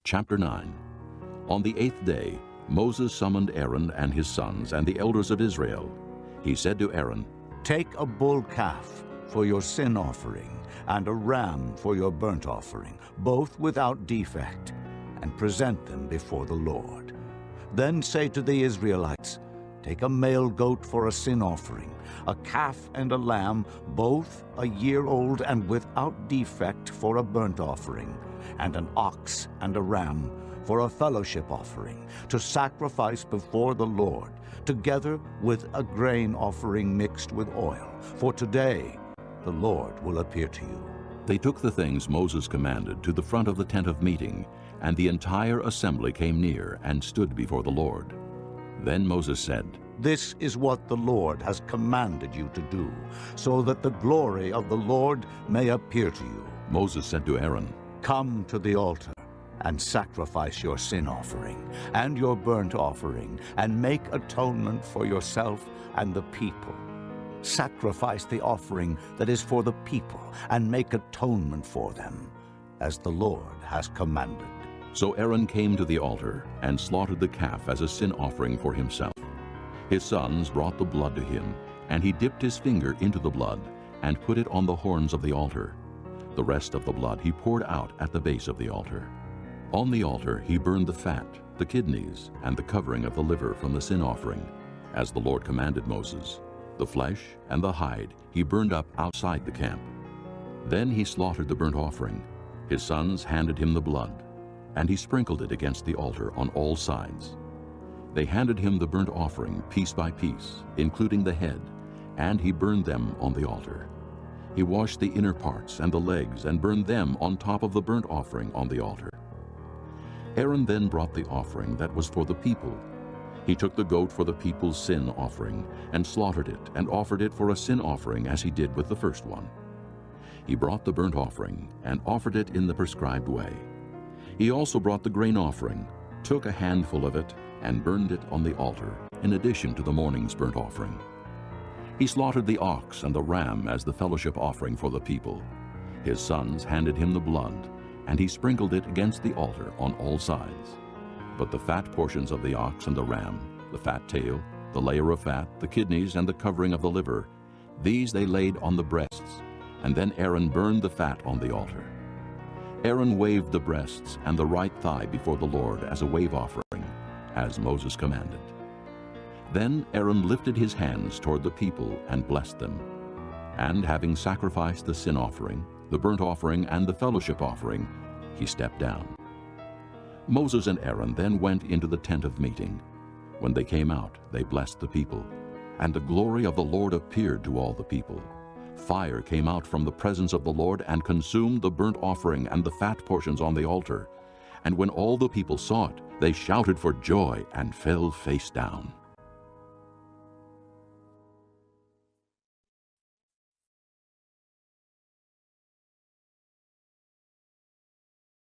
Chapter 9. On the 8th day, Moses summoned Aaron and his sons and the elders of Israel. He said to Aaron, "Take a bull calf for your sin offering and a ram for your burnt offering, both without defect, and present them before the Lord. Then say to the Israelites, take a male goat for a sin offering, a calf and a lamb, both a year old and without defect for a burnt offering, and an ox and a ram for a fellowship offering, to sacrifice before the Lord, together with a grain offering mixed with oil. For today the Lord will appear to you." They took the things Moses commanded to the front of the tent of meeting, and the entire assembly came near and stood before the Lord. Then Moses said, "This is what the Lord has commanded you to do, so that the glory of the Lord may appear to you." Moses said to Aaron, "Come to the altar and sacrifice your sin offering and your burnt offering, and make atonement for yourself and the people. Sacrifice the offering that is for the people, and make atonement for them, as the Lord has commanded." So Aaron came to the altar and slaughtered the calf as a sin offering for himself. His sons brought the blood to him, and he dipped his finger into the blood and put it on the horns of the altar. The rest of the blood he poured out at the base of the altar. On the altar he burned the fat, the kidneys, and the covering of the liver from the sin offering, as the Lord commanded Moses. The flesh and the hide he burned up outside the camp. Then he slaughtered the burnt offering. His sons handed him the blood, and he sprinkled it against the altar on all sides. They handed him the burnt offering piece by piece, including the head, and he burned them on the altar. He washed the inner parts and the legs and burned them on top of the burnt offering on the altar. Aaron then brought the offering that was for the people. He took the goat for the people's sin offering and slaughtered it and offered it for a sin offering as he did with the first one. He brought the burnt offering and offered it in the prescribed way. He also brought the grain offering, took a handful of it, and burned it on the altar, in addition to the morning's burnt offering. He slaughtered the ox and the ram as the fellowship offering for the people. His sons handed him the blood, and he sprinkled it against the altar on all sides. But the fat portions of the ox and the ram, the fat tail, the layer of fat, the kidneys, and the covering of the liver, these they laid on the breasts, and then Aaron burned the fat on the altar. Aaron waved the breasts and the right thigh before the Lord as a wave offering, as Moses commanded. Then Aaron lifted his hands toward the people and blessed them. And having sacrificed the sin offering, the burnt offering, and the fellowship offering, he stepped down. Moses and Aaron then went into the tent of meeting. When they came out, they blessed the people, and the glory of the Lord appeared to all the people. Fire came out from the presence of the Lord and consumed the burnt offering and the fat portions on the altar. And when all the people saw it, they shouted for joy and fell face down.